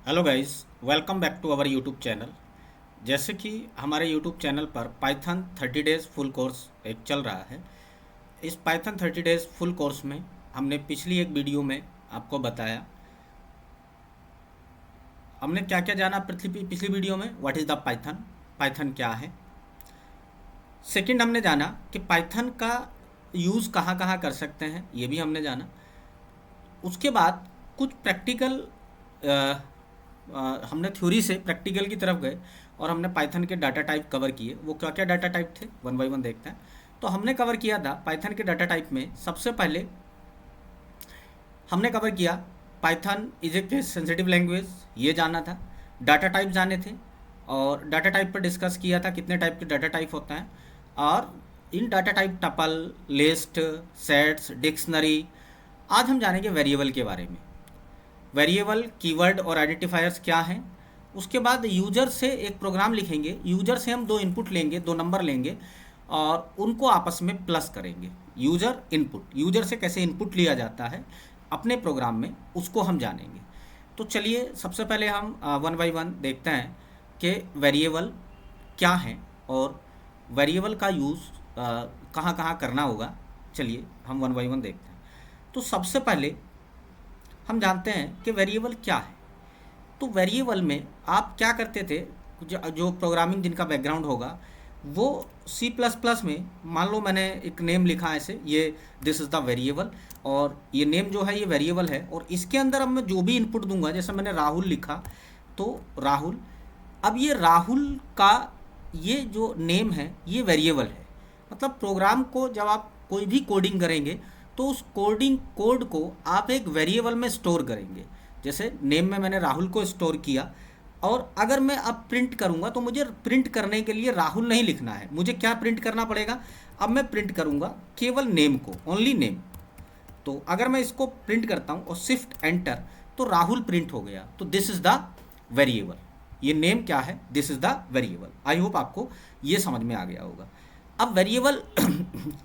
Hello guys, welcome back to our YouTube channel. जैसे कि हमारे यूट्यूब चैनल पर पाइथन 30 डेज़ फुल कोर्स एक चल रहा है। इस पाइथन 30 डेज़ फुल कोर्स में हमने पिछली एक वीडियो में आपको बताया हमने क्या क्या जाना। पिछली पिछली वीडियो में what is the Python, Python क्या है। सेकंड हमने जाना कि पाइथन का यूज़ कहाँ कहाँ कर सकते हैं, ये भी हमने जाना। उसके बाद कुछ प्रैक्टिकल हमने थ्योरी से प्रैक्टिकल की तरफ गए और हमने पाइथन के डाटा टाइप कवर किए। वो क्या क्या डाटा टाइप थे, वन बाय वन देखते हैं। तो हमने कवर किया था पाइथन के डाटा टाइप में। सबसे पहले हमने कवर किया Python is a case sensitive language, ये जाना था। डाटा टाइप जाने थे और डाटा टाइप पर डिस्कस किया था कितने टाइप के डाटा टाइप होता है। और इन data type tuple, list, sets, dictionary. आज हम जानेंगे वेरिएबल के बारे में। वेरिएबल, कीवर्ड और आइडेंटिफायर्स क्या हैं। उसके बाद यूजर से एक प्रोग्राम लिखेंगे। यूजर से हम दो इनपुट लेंगे, दो नंबर लेंगे और उनको आपस में प्लस करेंगे। यूजर इनपुट, यूजर से कैसे इनपुट लिया जाता है अपने प्रोग्राम में, उसको हम जानेंगे। तो चलिए सबसे पहले हम वन बाय वन देखते हैं कि वेरिएबल क्या है और वेरिएबल का यूज़ कहाँ कहाँ करना होगा। चलिए हम वन बाय वन देखते हैं। तो सबसे पहले हम जानते हैं कि वेरिएबल क्या है। तो वेरिएबल में आप क्या करते थे, जो प्रोग्रामिंग जिनका बैकग्राउंड होगा वो सी प्लस प्लस में, मान लो मैंने एक नेम लिखा ऐसे, ये दिस इज़ द वेरिएबल और ये नेम जो है ये वेरिएबल है। और इसके अंदर अब मैं जो भी इनपुट दूंगा, जैसे मैंने राहुल लिखा तो राहुल, अब ये राहुल का ये जो नेम है ये वेरिएबल है। मतलब प्रोग्राम को जब आप कोई भी कोडिंग करेंगे तो उस कोडिंग कोड को आप एक वेरिएबल में स्टोर करेंगे। जैसे नेम में मैंने राहुल को स्टोर किया और अगर मैं अब प्रिंट करूंगा तो मुझे प्रिंट करने के लिए राहुल नहीं लिखना है। मुझे क्या प्रिंट करना पड़ेगा, अब मैं प्रिंट करूंगा केवल नेम को, ओनली नेम। तो अगर मैं इसको प्रिंट करता हूँ और शिफ्ट एंटर, तो राहुल प्रिंट हो गया। तो दिस इज द वेरिएबल। ये नेम क्या है, this is the variable. I hope आपको ये समझ में आ गया होगा। अब वेरिएबल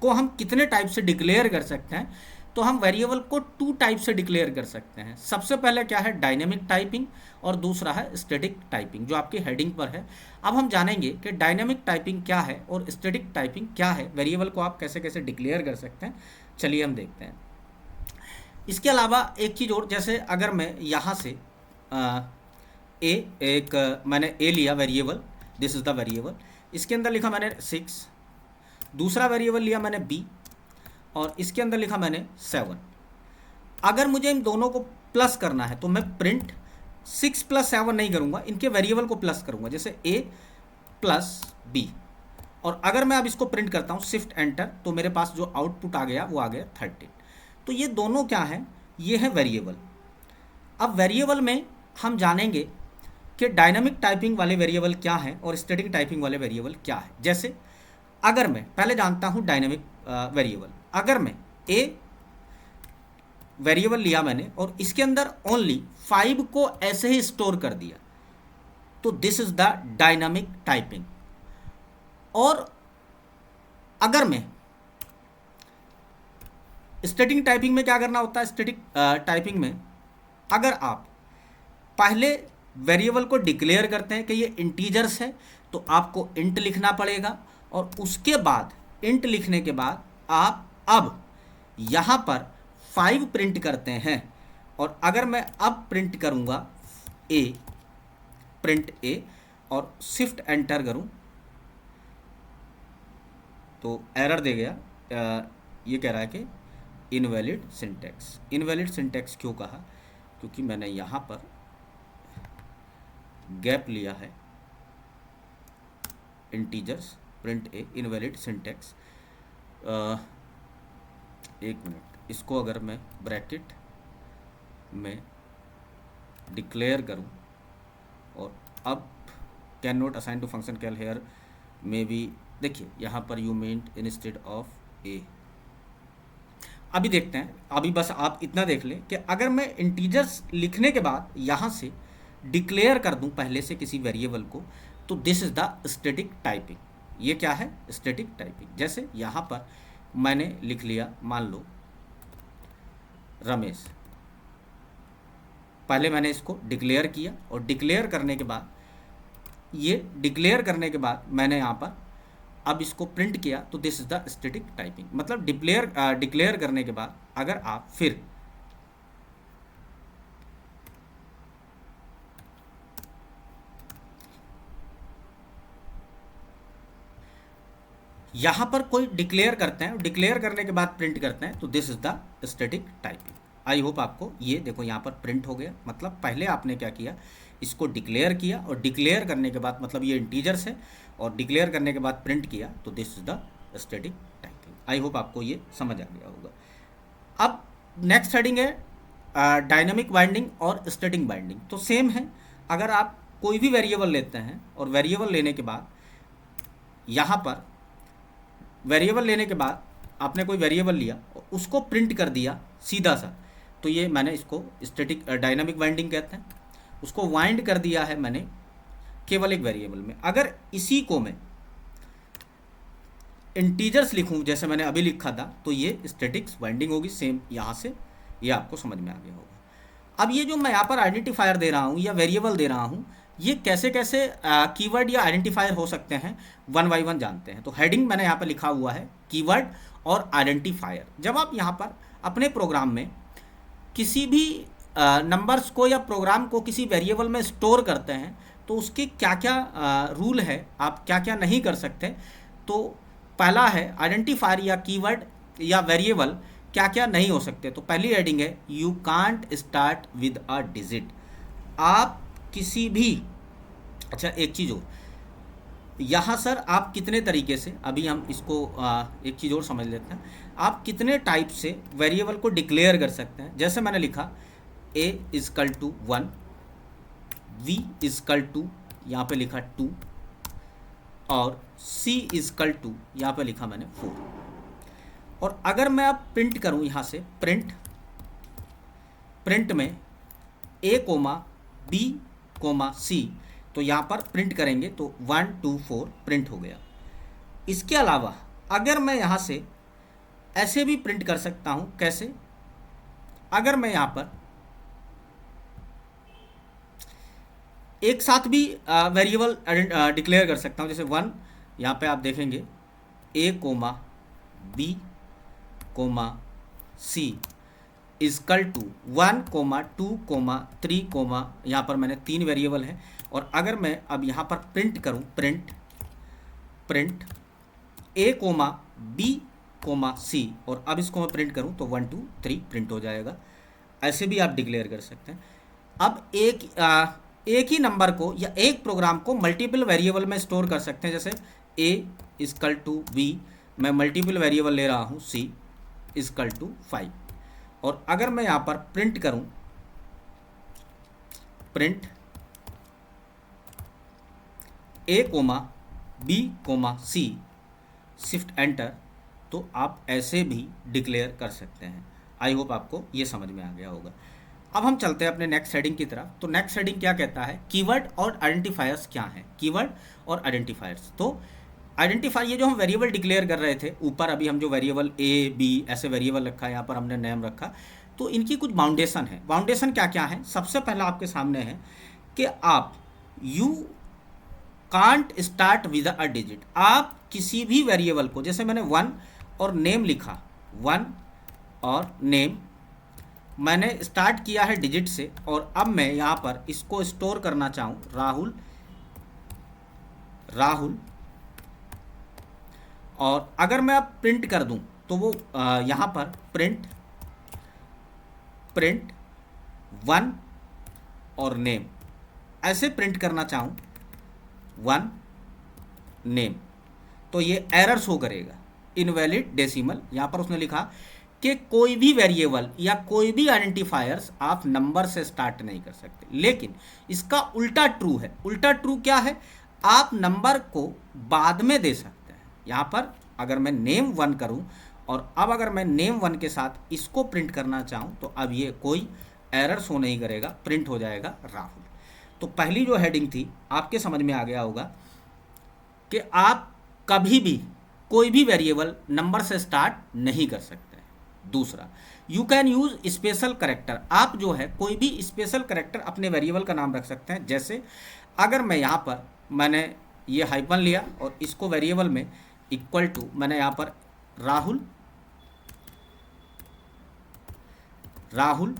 को हम कितने टाइप से डिक्लेयर कर सकते हैं, तो हम वेरिएबल को टू टाइप से डिक्लेयर कर सकते हैं। सबसे पहले क्या है, डायनेमिक टाइपिंग, और दूसरा है स्टैटिक टाइपिंग, जो आपकी हेडिंग पर है। अब हम जानेंगे कि डायनेमिक टाइपिंग क्या है और स्टैटिक टाइपिंग क्या है, वेरिएबल को आप कैसे कैसे डिक्लेयर कर सकते हैं। चलिए हम देखते हैं। इसके अलावा एक चीज़ और, जैसे अगर मैं यहाँ से ए, एक मैंने ए लिया variable, this is the variable. इसके अंदर लिखा मैंने 6। दूसरा वेरिएबल लिया मैंने बी और इसके अंदर लिखा मैंने 7। अगर मुझे इन दोनों को प्लस करना है तो मैं प्रिंट 6 + 7 नहीं करूँगा, इनके वेरिएबल को प्लस करूँगा, जैसे ए प्लस बी। और अगर मैं अब इसको प्रिंट करता हूँ शिफ्ट एंटर, तो मेरे पास जो आउटपुट आ गया वो आ गया 13। तो ये दोनों क्या है, ये है वेरिएबल। अब वेरिएबल में हम जानेंगे कि डायनामिक टाइपिंग वाले वेरिएबल क्या हैं और स्टैटिक टाइपिंग वाले वेरिएबल क्या है। जैसे अगर मैं पहले जानता हूँ डायनामिक वेरिएबल, अगर मैं ए वेरिएबल लिया मैंने और इसके अंदर ओनली 5 को ऐसे ही स्टोर कर दिया, तो this is the dynamic typing. और अगर मैं स्टैटिक टाइपिंग में क्या करना होता है, स्टैटिक टाइपिंग में अगर आप पहले वेरिएबल को डिक्लेयर करते हैं कि ये इंटीजर्स है, तो आपको इंट लिखना पड़ेगा। और उसके बाद इंट लिखने के बाद आप अब यहाँ पर 5 प्रिंट करते हैं। और अगर मैं अब प्रिंट करूँगा ए, प्रिंट ए और शिफ्ट एंटर करूँ तो एरर दे गया। ये कह रहा है कि इनवैलिड सिंटैक्स। इनवैलिड सिंटैक्स क्यों कहा, क्योंकि मैंने यहाँ पर गैप लिया है, integers, print a, invalid syntax. एक मिनट, इसको अगर मैं ब्रैकेट में डिक्लेयर करूं और अब can not assign to function call here maybe, देखिए यहाँ पर you meant instead of a. अभी देखते हैं, अभी बस आप इतना देख लें कि अगर मैं इंटीजर्स लिखने के बाद यहाँ से डिक्लेयर कर दूं पहले से किसी वेरिएबल को, तो this is the static typing. ये क्या है, स्टैटिक टाइपिंग। जैसे यहाँ पर मैंने लिख लिया, मान लो रमेश, पहले मैंने इसको डिक्लेयर किया और डिक्लेयर करने के बाद मैंने यहाँ पर अब इसको प्रिंट किया, तो this is the static typing. मतलब डिक्लेयर करने के बाद अगर आप फिर यहाँ पर कोई डिक्लेयर करते हैं, डिक्लेयर करने के बाद प्रिंट करते हैं, तो this is the static typing. I hope आपको ये देखो यहाँ पर प्रिंट हो गया। मतलब पहले आपने क्या किया, इसको डिक्लेयर किया और डिक्लेयर करने के बाद मतलब ये इंटीजर्स है और डिक्लेयर करने के बाद प्रिंट किया, तो this is the static typing. I hope आपको ये समझ आ गया होगा। अब नेक्स्ट हेडिंग है डायनामिक बाइंडिंग और स्टैटिक बाइंडिंग। तो सेम है, अगर आप कोई भी वेरिएबल लेते हैं और वेरिएबल लेने के बाद यहाँ पर वेरिएबल लेने के बाद आपने कोई वेरिएबल लिया और उसको प्रिंट कर दिया सीधा सा, तो ये मैंने इसको स्टैटिक डायनामिक बाइंडिंग कहते हैं। उसको वाइंड कर दिया है मैंने केवल एक वेरिएबल में। अगर इसी को मैं इंटीजर्स लिखूं जैसे मैंने अभी लिखा था, तो ये स्टैटिक बाइंडिंग होगी। सेम यहाँ से ये आपको समझ में आ गया होगा। अब ये जो मैं यहाँ पर आइडेंटिफायर दे रहा हूँ या वेरिएबल दे रहा हूँ, ये कैसे कैसे कीवर्ड या आइडेंटिफायर हो सकते हैं, वन बाई वन जानते हैं। तो हेडिंग मैंने यहाँ पर लिखा हुआ है कीवर्ड और आइडेंटिफायर। जब आप यहाँ पर अपने प्रोग्राम में किसी भी नंबर्स को या प्रोग्राम को किसी वेरिएबल में स्टोर करते हैं, तो उसके क्या क्या रूल है, आप क्या क्या नहीं कर सकते। तो पहला है आइडेंटिफायर या कीवर्ड या वेरिएबल क्या क्या नहीं हो सकते। तो पहली हेडिंग है you can't start with a digit. आप किसी भी, अच्छा एक चीज़ हो यहाँ सर, आप कितने तरीके से, अभी हम इसको एक चीज़ और समझ लेते हैं, आप कितने टाइप से वेरिएबल को डिक्लेयर कर सकते हैं। जैसे मैंने लिखा a equal to 1, v equal to यहाँ पे लिखा 2 और c इजकल टू यहाँ पे लिखा मैंने 4। और अगर मैं अब प्रिंट करूँ यहाँ से प्रिंट में a b c, तो यहाँ पर प्रिंट करेंगे तो 1 2 4 प्रिंट हो गया। इसके अलावा अगर मैं यहाँ से ऐसे भी प्रिंट कर सकता हूँ। कैसे? अगर मैं यहाँ पर एक साथ भी वेरिएबल डिक्लेयर कर सकता हूँ, जैसे 1, यहाँ पे आप देखेंगे a b c equal to 1 2 3 यहाँ पर मैंने 3 वेरिएबल हैं। और अगर मैं अब यहाँ पर प्रिंट करूँ प्रिंट a b c और अब इसको मैं प्रिंट करूँ तो 1 2 3 प्रिंट हो जाएगा। ऐसे भी आप डिक्लेयर कर सकते हैं। अब एक ही नंबर को या एक प्रोग्राम को मल्टीपल वेरिएबल में स्टोर कर सकते हैं। जैसे a इजकल टू b, मैं मल्टीपल वेरिएबल ले रहा हूँ c इजकल टू 5। और अगर मैं यहाँ पर प्रिंट करूँ print a b c shift enter, तो आप ऐसे भी डिक्लेयर कर सकते हैं। आई होप आपको ये समझ में आ गया होगा। अब हम चलते हैं अपने नेक्स्ट हेडिंग की तरफ। तो नेक्स्ट हेडिंग क्या कहता है, कीवर्ड और आइडेंटिफायर्स क्या हैं। कीवर्ड और आइडेंटिफायर्स, तो आइडेंटिफायर ये जो हम वेरिएबल डिक्लेयर कर रहे थे ऊपर, अभी हम जो वेरिएबल a b ऐसे वेरिएबल रखा है, यहाँ पर हमने नेम रखा, तो इनकी कुछ बाउंडेशन है। बाउंडेशन क्या क्या है, सबसे पहला आपके सामने है कि आप you can't start with a digit. आप किसी भी वेरिएबल को, जैसे मैंने 1 और नेम लिखा, 1 और नेम मैंने स्टार्ट किया है डिजिट से, और अब मैं यहाँ पर इसको स्टोर करना चाहूँ राहुल, और अगर मैं अब प्रिंट कर दूं तो वो यहाँ पर प्रिंट 1 और नेम ऐसे प्रिंट करना चाहूँ 1 नेम, तो ये एरर शो करेगा, इनवैलिड डेसिमल। यहाँ पर उसने लिखा कि कोई भी वेरिएबल या कोई भी आइडेंटिफायर्स आप नंबर से स्टार्ट नहीं कर सकते। लेकिन इसका उल्टा ट्रू है। उल्टा ट्रू क्या है, आप नंबर को बाद में दे सकते हैं। यहाँ पर अगर मैं नेम 1 करूँ और अब अगर मैं नेम 1 के साथ इसको प्रिंट करना चाहूँ, तो अब ये कोई एरर शो नहीं करेगा, प्रिंट हो जाएगा राहुल। तो पहली जो हेडिंग थी आपके समझ में आ गया होगा कि आप कभी भी कोई भी वेरिएबल नंबर से स्टार्ट नहीं कर सकते। दूसरा, you can use special character. आप जो है कोई भी स्पेशल करेक्टर अपने वेरिएबल का नाम रख सकते हैं। जैसे अगर मैं यहाँ पर मैंने ये हाइपन लिया और इसको वेरिएबल में इक्वल टू मैंने यहाँ पर राहुल राहुल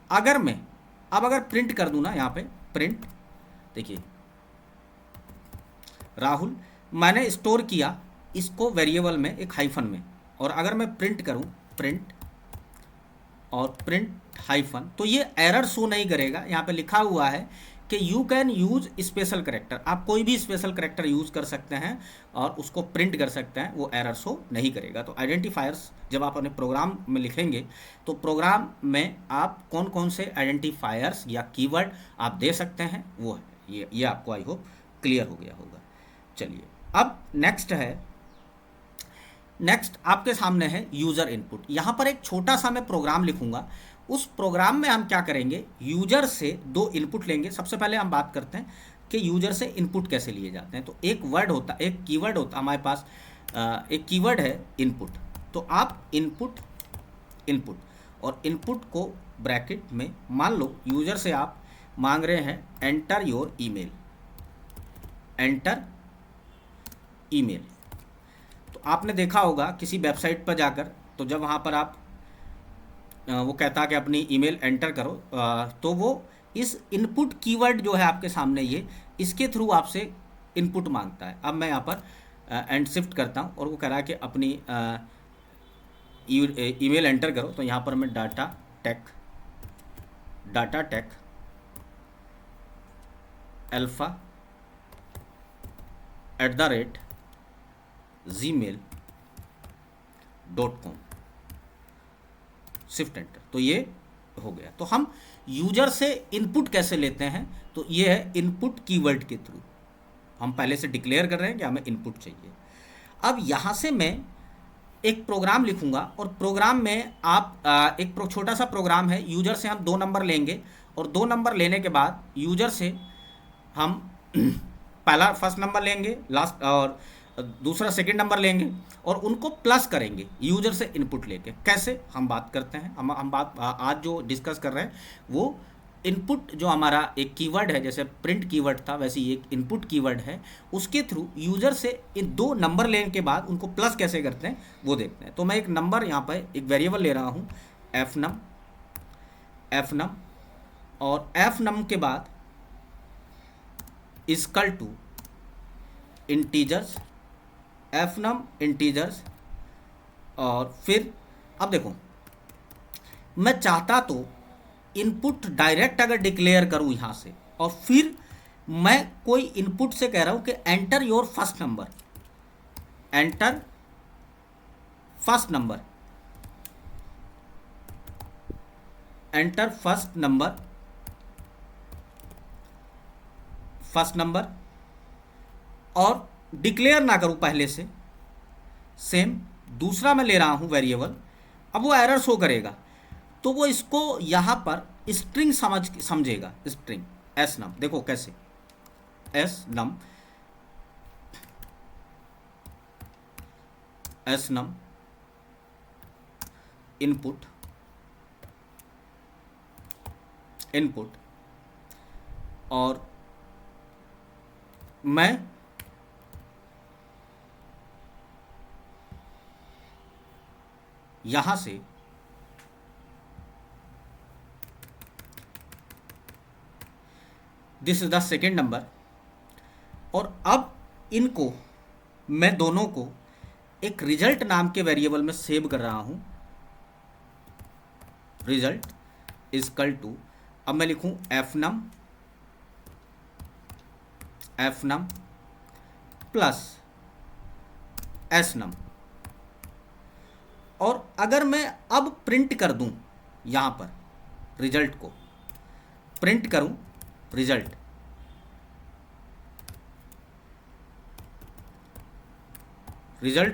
अगर मैं अब अगर प्रिंट कर दूं ना, यहाँ पे प्रिंट, देखिए राहुल मैंने स्टोर किया इसको वेरिएबल में एक हाइफन में, और अगर मैं प्रिंट करूं प्रिंट और प्रिंट हाइफन, तो ये एरर शो नहीं करेगा। यहाँ पे लिखा हुआ है कि you can use special character, आप कोई भी स्पेशल करेक्टर यूज कर सकते हैं और उसको प्रिंट कर सकते हैं, वो एरर शो नहीं करेगा। तो आइडेंटिफायर्स जब आप अपने प्रोग्राम में लिखेंगे तो प्रोग्राम में आप कौन कौन से आइडेंटिफायर्स या कीवर्ड आप दे सकते हैं वो है। ये आपको आई होप क्लियर हो गया होगा। चलिए अब नेक्स्ट आपके सामने है यूज़र इनपुट। यहाँ पर एक छोटा सा मैं प्रोग्राम लिखूंगा। उस प्रोग्राम में हम क्या करेंगे, यूजर से दो इनपुट लेंगे। सबसे पहले हम बात करते हैं कि यूजर से इनपुट कैसे लिए जाते हैं। तो एक कीवर्ड होता हमारे पास, एक कीवर्ड है इनपुट। तो आप इनपुट और इनपुट को ब्रैकेट में मान लो यूजर से आप मांग रहे हैं एंटर योर ईमेल, तो आपने देखा होगा किसी वेबसाइट पर जाकर, तो जब वहाँ पर आप वो कहता है कि अपनी ईमेल एंटर करो, तो वो इस इनपुट कीवर्ड जो है आपके सामने ये, इसके थ्रू आपसे इनपुट मांगता है। अब मैं यहाँ पर एंड शिफ्ट करता हूँ और वो कह रहा है कि अपनी ईमेल एंटर करो। तो यहाँ पर मैं data tech alpha @gmail.com shift enter, तो ये हो गया। तो हम यूजर से इनपुट कैसे लेते हैं, तो ये है इनपुट कीवर्ड के थ्रू। हम पहले से डिक्लेयर कर रहे हैं कि हमें इनपुट चाहिए। अब यहाँ से मैं एक प्रोग्राम लिखूंगा और प्रोग्राम में आप एक छोटा सा प्रोग्राम है, यूजर से हम 2 नंबर लेंगे और 2 नंबर लेने के बाद यूजर से हम पहला फर्स्ट नंबर लेंगे, लास्ट और दूसरा सेकंड नंबर लेंगे और उनको प्लस करेंगे यूजर से इनपुट लेके। कैसे हम बात करते हैं, हम बात आज जो डिस्कस कर रहे हैं वो इनपुट जो हमारा एक कीवर्ड है, जैसे प्रिंट कीवर्ड था वैसे ही एक इनपुट कीवर्ड है, उसके थ्रू यूजर से इन 2 नंबर लेने के बाद उनको प्लस कैसे करते हैं वो देखते हैं। तो मैं एक नंबर यहाँ पर एक वेरिएबल ले रहा हूँ fnum, और fnum के बाद equal to integers, fnum integers, और फिर अब देखो मैं चाहता तो इनपुट डायरेक्ट अगर डिक्लेयर करूं यहाँ से, और फिर मैं कोई इनपुट से कह रहा हूं कि enter your first number, enter first number, और डिक्लेयर ना करूं पहले से। सेम दूसरा मैं ले रहा हूं वेरिएबल, अब वो एरर शो करेगा, तो वो इसको यहाँ पर स्ट्रिंग समझेगा, स्ट्रिंग snum। देखो कैसे snum इनपुट, और मैं यहाँ से this is the second number, और अब इनको मैं दोनों को एक रिजल्ट नाम के वेरिएबल में सेव कर रहा हूँ। रिजल्ट इक्वल टू, अब मैं लिखूँ fnum प्लस snum, और अगर मैं अब प्रिंट कर दूं यहाँ पर रिजल्ट को, प्रिंट करूं रिजल्ट,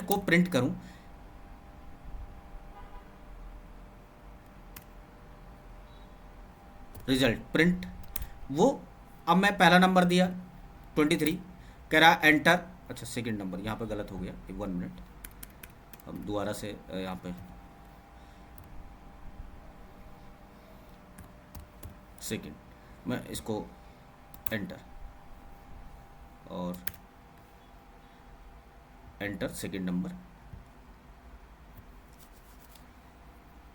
को प्रिंट करूं, रिजल्ट प्रिंट, वो अब मैं पहला नंबर दिया 23, कह रहा एंटर, अच्छा सेकंड नंबर यहाँ पे गलत हो गया, 1 मिनट, हम दोबारा से यहाँ पे सेकेंड, मैं इसको एंटर और एंटर सेकेंड नंबर,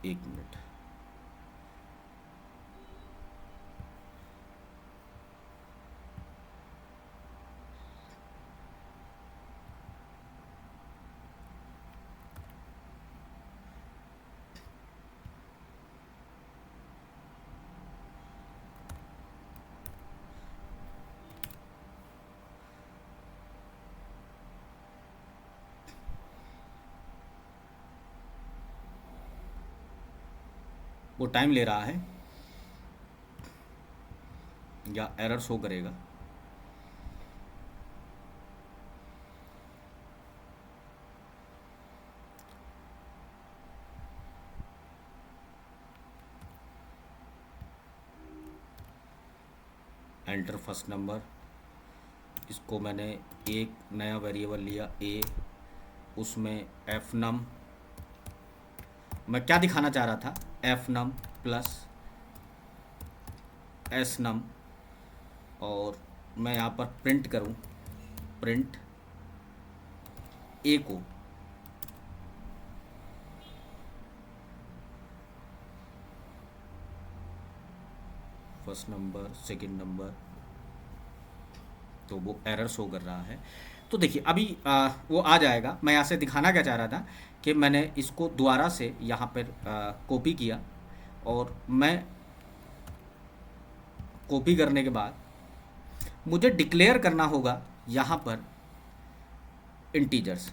1 मिनट। वो टाइम ले रहा है या एरर शो करेगा। एंटर फर्स्ट नंबर, इसको मैंने एक नया वेरिएबल लिया ए, उसमें एफ नम, मैं क्या दिखाना चाह रहा था, एफ नम प्लस एस नम, और मैं यहाँ पर प्रिंट करूँ, प्रिंट ए को फर्स्ट नंबर सेकंड नंबर, तो वो एरर शो कर रहा है। तो देखिए अभी वो आ जाएगा। मैं यहाँ से दिखाना क्या चाह रहा था कि मैंने इसको दोबारा से यहाँ पर कॉपी किया, और मैं कॉपी करने के बाद मुझे डिक्लेयर करना होगा यहाँ पर इंटीजर्स,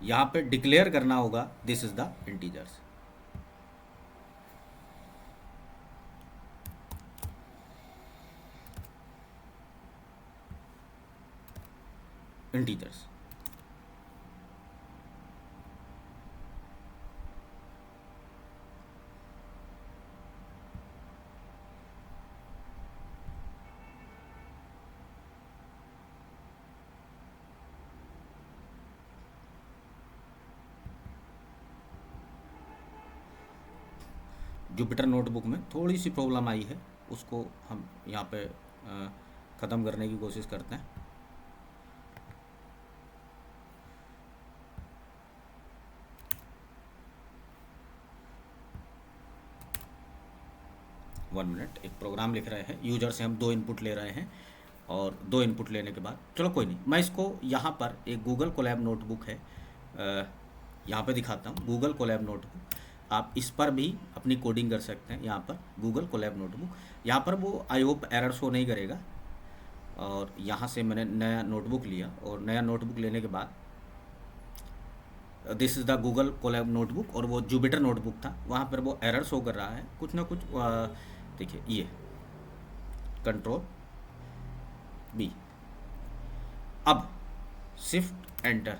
यहाँ पे डिक्लेयर करना होगा this is the integers. Integers Jupyter notebook में थोड़ी सी प्रॉब्लम आई है, उसको हम यहाँ पे ख़त्म करने की कोशिश करते हैं। वन मिनट, एक प्रोग्राम लिख रहे हैं, यूजर से हम 2 इनपुट ले रहे हैं, और 2 इनपुट लेने के बाद चलो कोई नहीं, मैं इसको यहाँ पर एक गूगल कोलैब नोटबुक है यहाँ पे दिखाता हूँ। गूगल कोलैब नोटबुक, आप इस पर भी अपनी कोडिंग कर सकते हैं। यहाँ पर गूगल कोलैब नोटबुक, यहाँ पर वो आई होप एरर शो नहीं करेगा। और यहाँ से मैंने नया नोटबुक लिया, और नया नोटबुक लेने के बाद this is the Google Colab notebook, और वो जुपिटर नोटबुक था, वहाँ पर वो एरर शो कर रहा है कुछ ना कुछ। देखिए ये कंट्रोल बी, अब शिफ्ट एंटर,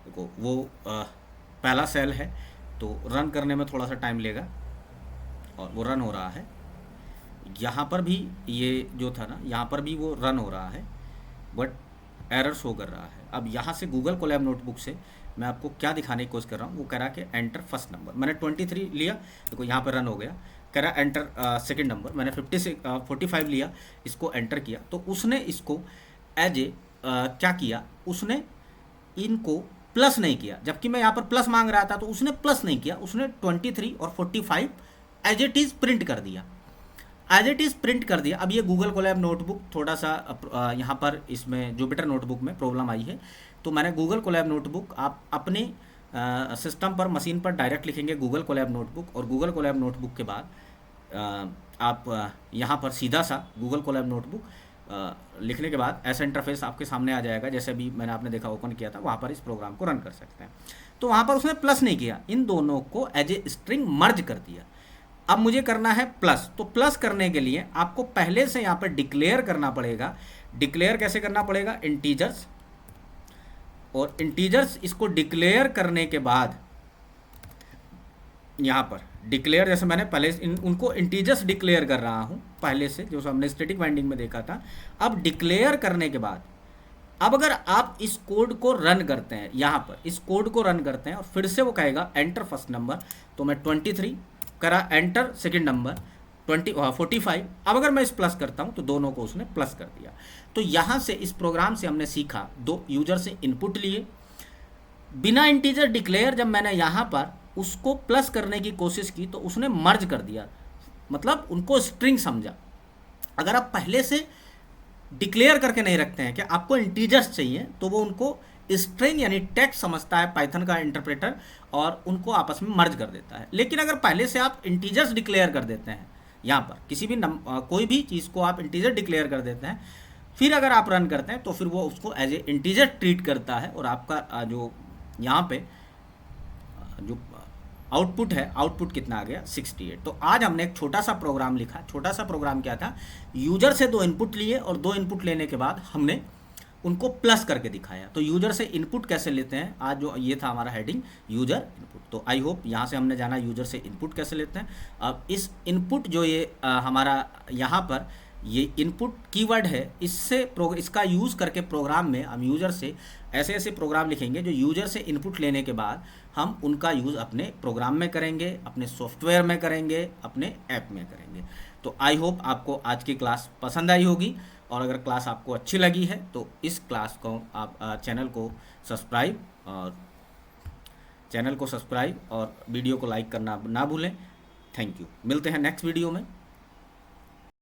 देखो वो पहला सेल है तो रन करने में थोड़ा सा टाइम लेगा, और वो रन हो रहा है। यहाँ पर भी ये जो था ना, यहाँ पर भी वो रन हो रहा है, बट एरर शो कर रहा है। अब यहाँ से गूगल कोलैब नोटबुक से मैं आपको क्या दिखाने की कोशिश कर रहा हूँ, वो कह रहा है कि एंटर फर्स्ट नंबर, मैंने 23 लिया, देखो यहाँ पर रन हो गया। कह रहा एंटर सेकंड नंबर, मैंने 45 लिया, इसको एंटर किया, तो उसने इसको एज ए क्या किया, उसने इनको प्लस नहीं किया, जबकि मैं यहाँ पर प्लस मांग रहा था तो उसने प्लस नहीं किया, उसने 23 और 45 एज इट इज़ प्रिंट कर दिया, एज इट इज़ प्रिंट कर दिया। अब ये गूगल कोलैब नोटबुक थोड़ा सा यहाँ पर इसमें जुपिटर नोटबुक में प्रॉब्लम आई है, तो मैंने गूगल कोलैब नोटबुक, आप अपने सिस्टम पर मशीन पर डायरेक्ट लिखेंगे गूगल कोलैब नोटबुक, और गूगल कोलैब नोटबुक के बाद आप यहाँ पर सीधा सा गूगल कोलैब नोटबुक लिखने के बाद ऐसा इंटरफेस आपके सामने आ जाएगा, जैसे भी मैंने आपने देखा ओपन किया था, वहाँ पर इस प्रोग्राम को रन कर सकते हैं। तो वहाँ पर उसने प्लस नहीं किया, इन दोनों को एज ए स्ट्रिंग मर्ज कर दिया। अब मुझे करना है प्लस, तो प्लस करने के लिए आपको पहले से यहाँ पर डिक्लेयर करना पड़ेगा। डिक्लेयर कैसे करना पड़ेगा, इंटीजर्स, और इंटीजर्स इसको डिक्लेयर करने के बाद यहाँ पर डिक्लेयर, जैसे मैंने पहले उनको इंटीजर्स डिक्लेयर कर रहा हूँ पहले से, जो हमने स्टैटिक बाइंडिंग में देखा था। अब डिक्लेयर करने के बाद अब अगर आप इस कोड को रन करते हैं, यहाँ पर इस कोड को रन करते हैं और फिर से वो कहेगा एंटर फर्स्ट नंबर, तो मैं 23 करा, एंटर सेकंड नंबर 45। अब अगर मैं इस प्लस करता हूँ तो दोनों को उसने प्लस कर दिया। तो यहाँ से इस प्रोग्राम से हमने सीखा, दो यूजर से इनपुट लिए, बिना इंटीजर डिक्लेयर जब मैंने यहाँ पर उसको प्लस करने की कोशिश की तो उसने मर्ज कर दिया, मतलब उनको स्ट्रिंग समझा। अगर आप पहले से डिक्लेयर करके नहीं रखते हैं कि आपको इंटीजर्स चाहिए, तो वो उनको स्ट्रिंग यानी टेक्स्ट समझता है पाइथन का इंटरप्रेटर और उनको आपस में मर्ज कर देता है। लेकिन अगर पहले से आप इंटीजर्स डिक्लेयर कर देते हैं, यहाँ पर किसी भी कोई भी चीज़ को आप इंटीजर डिक्लेयर कर देते हैं, फिर अगर आप रन करते हैं तो फिर वो उसको एज ए इंटीजर ट्रीट करता है और आपका जो यहाँ पे जो आउटपुट है, आउटपुट कितना आ गया 68। तो आज हमने एक छोटा सा प्रोग्राम लिखा। छोटा सा प्रोग्राम क्या था, यूजर से दो इनपुट लिए और दो इनपुट लेने के बाद हमने उनको प्लस करके दिखाया। तो यूजर से इनपुट कैसे लेते हैं, आज जो ये था हमारा हेडिंग यूजर इनपुट। तो आई होप यहाँ से हमने जाना यूजर से इनपुट कैसे लेते हैं। अब इस इनपुट जो ये हमारा यहाँ पर ये इनपुट कीवर्ड है, इसका यूज़ करके प्रोग्राम में हम यूज़र से ऐसे ऐसे प्रोग्राम लिखेंगे जो यूज़र से इनपुट लेने के बाद हम उनका यूज़ अपने प्रोग्राम में करेंगे, अपने सॉफ्टवेयर में करेंगे, अपने ऐप में करेंगे। तो आई होप आपको आज की क्लास पसंद आई होगी, और अगर क्लास आपको अच्छी लगी है तो इस क्लास को आप चैनल को सब्सक्राइब और वीडियो को लाइक करना ना भूलें। Thank you. मिलते हैं नेक्स्ट वीडियो में।